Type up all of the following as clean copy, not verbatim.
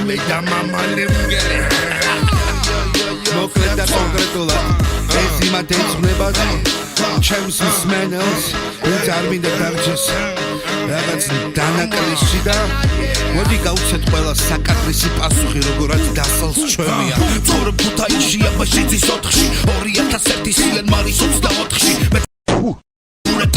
მე და მამალი მგელი მოკლედ და კონკრეტულად ეს იმათ ეძღვნება ჩემს მსმენელს ვინც არ მინდა დარჩეს რაღაც დანაკლისში და მოდი გავუცეთ ყველა საკადრისი პასუხი როგორაც დასალს ჩვენია ცხოვრობ ქუთაისში აბაშიძის 4-ში 2001 სიან მარის 24-ში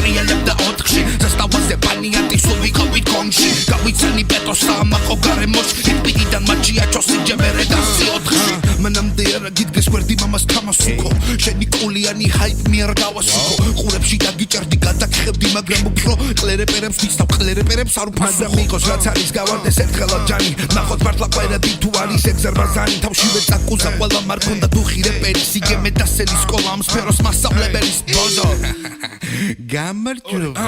ტრიალებ და 4-ში ზასტავაზე პანიატი სულ ვიყავით კონში გავიცანი პეტოს საამაყო გარემოში იტბიგიდან მაჩია ჩოსიჯე მერე დასი 4-ში მანამდე არა გიდგეს გვერდი მამას თამასუკო შენი კულიანი ჰაიპ მიარ გავასუკო ყურებში დაგიჭერდი გადაგხებდი მაგრამ უფრო ყლერეპერებს ვისთავ ყლერეპერებს არ უფასო მიყოს რაც არის გავარდეს ერთხელად ჯანი ნახოთ მართლა ყვერები თუ არის ეგზერბაზანი თავშივე წაკუზა ყველა მარქონდა დუხი რეპერი სიგემე დასელი სკოლა ამ სფეროს მასწავლებელის ბოზო გამარჯობა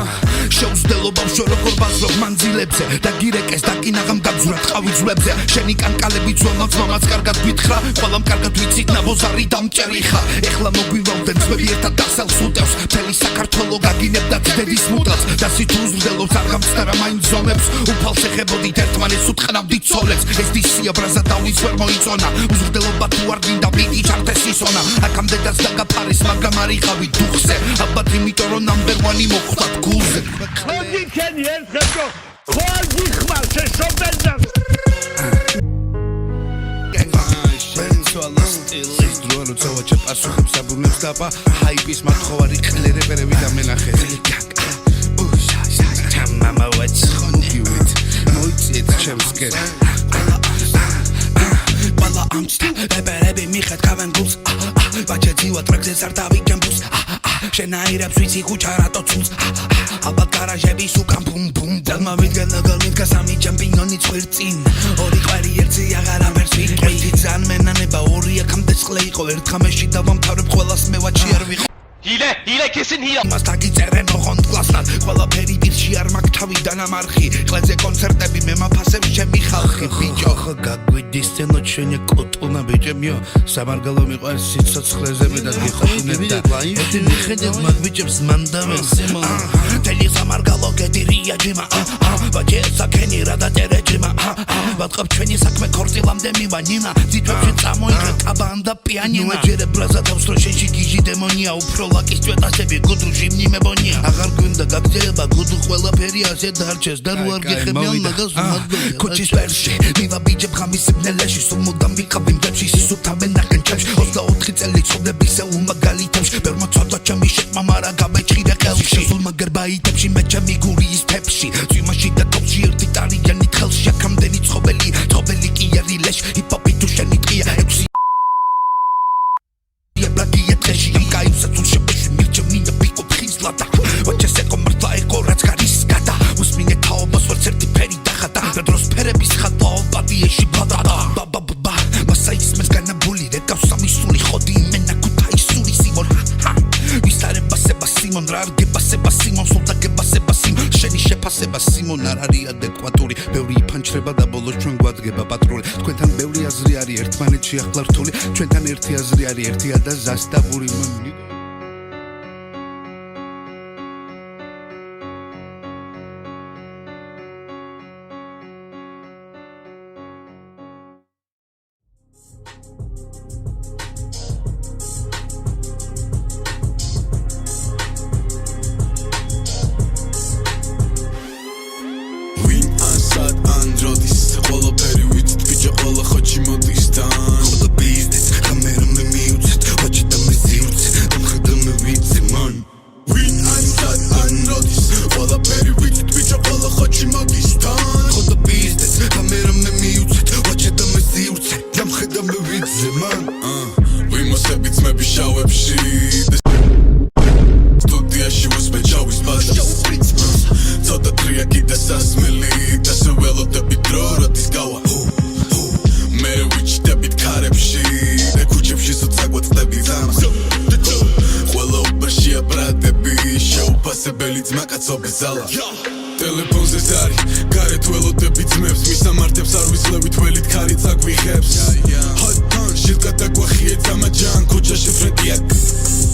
შევსდელო ბავშვო როგორ ბაზრობ მანძილებზე და გირეკეს დაკინაღამ გაგზურა ტყავი ძვლებზე შენი კანკალები ძველნაც მამაც კარგად გვითხრა ყველამ კარგად ვიცით ნაბოზარი დამჭერი ხარ ეხლა მოგვივალდნენ ძმები ერთად დასალს უტევს მთელი საქართველო გაგინებდა ძდედის მუტელს და სითუს ვზდელობს არ გამწდარა მაინც ზომებს უფალს ეხებოდით ერთმანეთს უთყნავდით ცოლებს ეს დისია ბრაზა დავლის ვერ მოიწონა უზრდელობა თუ არ გინდა პიტი ჩარდეს ისონა აქამდე დას დაგაფარეს მაგრამ არ იყავი დუხზე აბათ იმიტომ რომ number 1 მოხვდათ გულზე ხოდი ქენი ერთხელ ხოდი ხმარ შეშობენდა ბენსოლა სტილის დროანო ცოვაჩა პასუხებს საბუნებს დაბა ჰაიპის მათხოვარი ყლერეპერები და მენახე მამა ვაც ხონივით მოიწიეთ ჩემსკენ ყველა ამსთა რეპერები მიხეთ გავენ გულს ბაჩე ძივა ტრეკზე ზარდავი გემბუს შენაირებს ვიცი ხუჩა რატო ცულს ალბათ გარაჟების უკან ბუმ ბუმ დალმა მიდგენ ნაგალმით სამი ჩემპიონი წვირწინ ორი ყვერი ერთი აღარა ვერს ვიყვი ძან მენანება ორი აქამდე წყლე იყო ერთ ხამეში დავამთავრებ ყველას მე ვაჩი არ ვიყო ილე კესინ ჰია მას დაგიწერენ ოღონდ კლასთან ყველაფერი პირში არ მაქვს თავიდან ამარხი ყლეზე კონცერტები მე მაფასებ ჩემი ხალხი ბიჭო ხო გაგვიდის სცენო ჩვენი კოტუნა ბიჭებიო სამარგალო მიყვარს სიცოცხლეზე მე და გიხოხინებდა ერთი მიხედეთ მაგ ბიჭებს მანდავენ სიმონ თელი სამარგალო გედირია ჯიმა ბაჭე საკენი რა დაწერე ჯიმა ვატყობ ჩვენი საქმე ქორწილამდე მივანინა ძიტვებში წამოიღე კაბან და პიანინა ჯერე ბრაზა თავს რო შენში გიჟი დემონია უფრო ლაკის წვეტასები გუდრუში მნიმებონია აღარ გვინდა გაგძელება გუდრუ ყველაფერი ასე დარჩეს და რო არ გიხებიან მაგას უმადგოია კოჩის პერში მივა ბიჭებ ხამისებნელეში სულ მუდამ ვიყავი მდებში სისუფთავენ ნახენ ჩემში 24 წელი ცხოვრების უმაგალითებში ვერ მოცოდა ჩემი შეკმა მარა გამეჭირე ხელში სულ მაგარ ბაიტებში მე ჩემი გურიის თებში ძიმაში და თოფში ერთი ტარიანი ხელში აქამდენი ცხოველი კი არი ლეშ ჰიპ-ჰოპი თუ შენი ტყია 6 ბლაკია ტრეში კაიფსა თუ შეფში მიჩემნია პიკო ფხიზლადა ვაჩესე კომარტა ეკო რაც გარისკადა უსმინე თაობას ვარ ცერტი ფერი დახატა და დროს ფერების ხატვა პატიეში ბადადა ბაბაბა მასაისმეს განაბული რეკავს სამი სული ხოდი იმენა ქუთაისური სიმონ ვისარება სება სიმონ რა არგება სება სიმონ სულდაგება სება სიმონ შენი შეფასება სიმონ არ არის ადეკვატური ბევრი იფანჩრება და ბოლოს ჩვენ გვადგება პატრული თქვენთან ბევრი აზრი არის ერთმანეთში ახლა რთული ჩვენთან ერთი აზრი არის ერთია და ზასტაბური ტელეფონზე ზარი გარეთ ველოდები ძმებს მისამართებს არ ვისლევით ველით ქარი წაგვიღებს ჰატან შილკა დაგვახიეთ ამაჯან ქუჩაში ფრენკია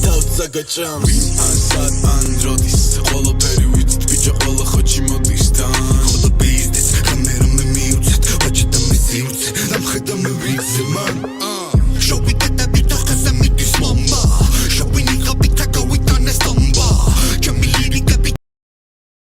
ფოცა გაჭამს ვინ ანსად ანდროდის ყველაფერი ვიცით ბიჭო ყველა ხოჩი მოდი